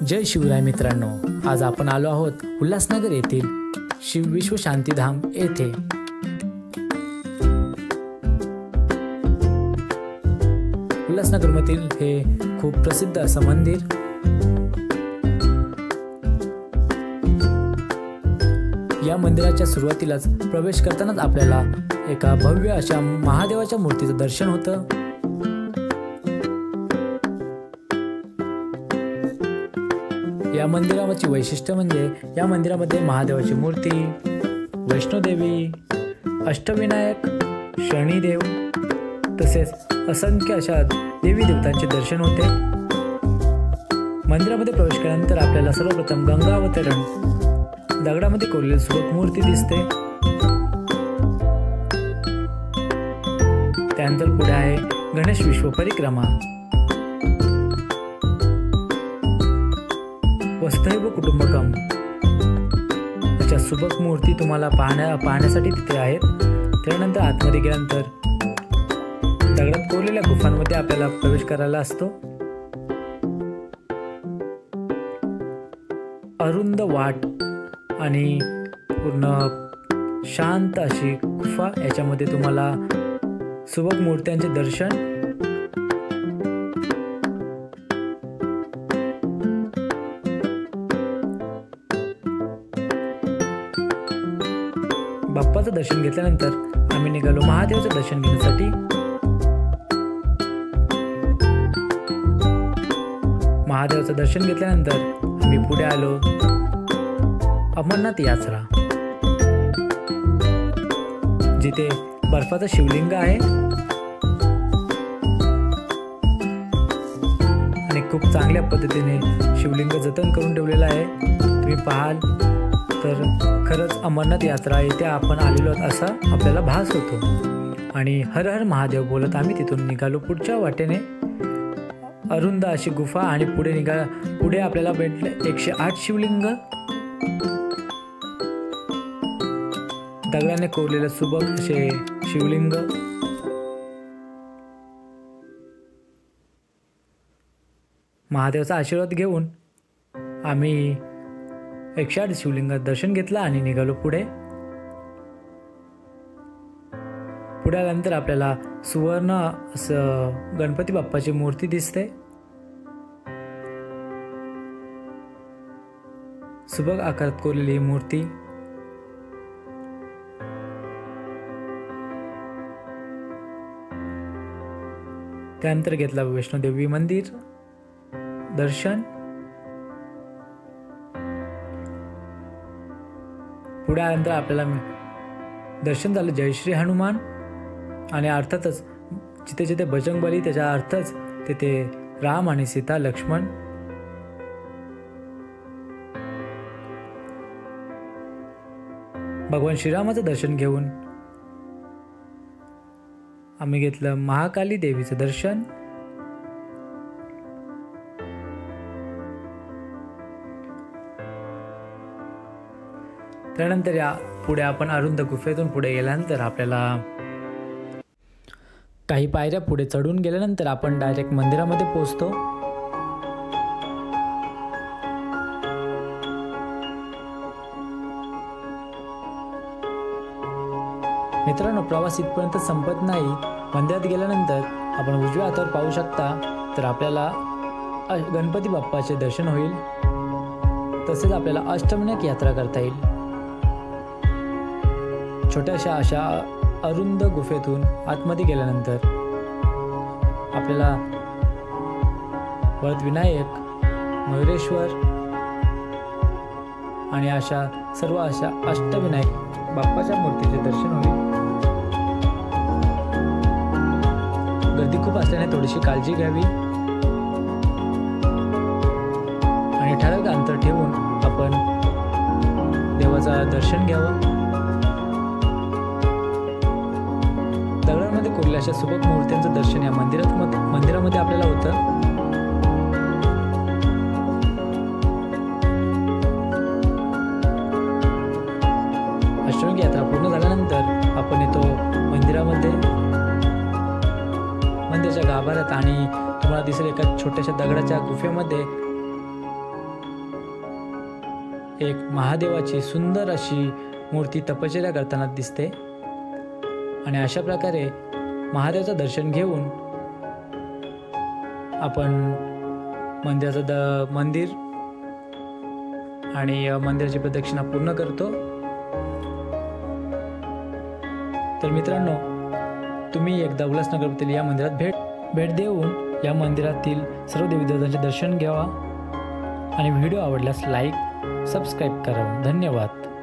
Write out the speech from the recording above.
जय शिवराय मित्रांनो, आज आपण आलो आहोत उल्हासनगर येथील शिव विश्व शांतीधाम येथे। उल्हासनगरमधील हे खूप प्रसिद्ध असं मंदिर। या मंदिराच्या सुरुवातीलाच प्रवेश करतानाच आपल्याला एका भव्य अशा महादेवाच्या मूर्तीचं दर्शन होतं। या मंदिराची वैशिष्ट्य म्हणजे या मंदिरामध्ये महादेवाची मूर्ती, वैष्णोदेवी, अष्टविनायक, शनिदेव तसेच असंख्य अशा देवी देवतांचे दर्शन होते। मंदिरामध्ये प्रवेश केल्यानंतर आपल्याला सर्वप्रथम गंगा अवतरण दगडामध्ये कोरलेली सुबक मूर्ती दिसते। त्यानंतर पुढे आहे गणेश विश्व परिक्रमा, वसुधैव कुटुंबकम अशा सुबक मूर्ती तुम्हाला पाहण्यासाठी तिथे आहेत। त्यानंतर आतमध्ये गेल्यानंतर दगडात कोरलेल्या गुफांमध्ये आपल्याला प्रवेश करायला असतो। अरुंद वाट आणि पूर्ण शांत अशी गुफा, याच्यामध्ये तुम्हाला सुबक मूर्त्यांचे दर्शन, बाप्पाचं दर्शन घेतल्यानंतर आम्ही निघालो महादेवाचं दर्शन घेण्यासाठी। महादेवाचं दर्शन घेतल्यानंतर आम्ही पुढे आलो अमरनाथ यात्रा, जिथे बर्फाचं शिवलिंग आहे आणि खूप चांगल्या पद्धतीने शिवलिंग जतन करून ठेवलेलं आहे। तुम्ही पाहाल तर खरंच अमरनाथ यात्रा येथे आपण आलेलो आहोत असा आपल्याला भास होतो। आणि हर हर महादेव बोलत आम्ही तिथून निघालो पुढच्या वाटेने। अरुंद अशी गुफा आणि पुढे आपल्याला भेटले 108 शिवलिंग, दगडाने कोरलेले सुबक असे शिवलिंग। महादेवाचा आशीर्वाद घेऊन आम्ही 108 शिवलिंगात दर्शन घेतलं आणि निघालो पुढे। पुढे आल्यानंतर आपल्याला सुवर्ण असं गणपती बाप्पाची मूर्ती दिसते। सुबक आकारात कोरलेली मूर्ती। त्यानंतर घेतला वैष्णोदेवी मंदिर दर्शन। पुढे आल्यानंतर आपल्याला दर्शन झालं जय श्री हनुमान आणि अर्थातच जिथे जिथे बजरंगबली त्याच्या अर्थच तिथे राम आणि सीता लक्ष्मण। भगवान श्रीरामाचं दर्शन घेऊन आम्ही घेतलं महाकाली देवीचं दर्शन। त्यानंतर या पुढे आपण अरुंद गुफेतून पुढे गेल्यानंतर आपल्याला काही पायऱ्या पुढे चढून गेल्यानंतर आपण डायरेक्ट मंदिरामध्ये पोहोचतो। मित्रांनो, प्रवास इथपर्यंत संपत नाही। मंदिरात गेल्यानंतर आपण उजव्या हातावर पाहू शकता तर आपल्याला गणपती बाप्पाचे दर्शन होईल, तसेच आपल्याला अष्टविनायक यात्रा करता येईल। छोट्याशा अशा अरुंद गुफेतून आतमध्ये गेल्यानंतर आपल्याला वरद विनायक, मयुरेश्वर आणि अशा सर्व अशा अष्टविनायक बाप्पाच्या मूर्तीचे दर्शन होईल। गर्दी खूप असल्याने थोडीशी काळजी घ्यावी आणि ठराविक अंतर ठेवून आपण देवाचं दर्शन घ्यावं। दगडांमध्ये कोरलेल्या अशा सुबक मूर्त्यांचं दर्शन या मंदिरामध्ये आपल्याला होतं। अष्टविनायक यात्रा पूर्ण झाल्यानंतर आपण येतो मंदिरामध्ये। मंदिराच्या गाभाऱ्यात आणि तुम्हाला दिसेल एका छोट्याशा दगडाच्या गुफेमध्ये एक महादेवाची सुंदर अशी मूर्ती तपश्चर्या करताना दिसते आणि अशा प्रकारे महादेवाचं दर्शन घेऊन आपण मंदिर आणि मंदिराची प्रदक्षिणा पूर्ण करतो। तर मित्रांनो, तुम्ही एकदा उल्हासनगरतील या मंदिरात भेट देऊन या मंदिरातील सर्व देवी देवतांचे दर्शन घ्यावा आणि व्हिडिओ आवडल्यास लाईक सबस्क्राईब करा। धन्यवाद।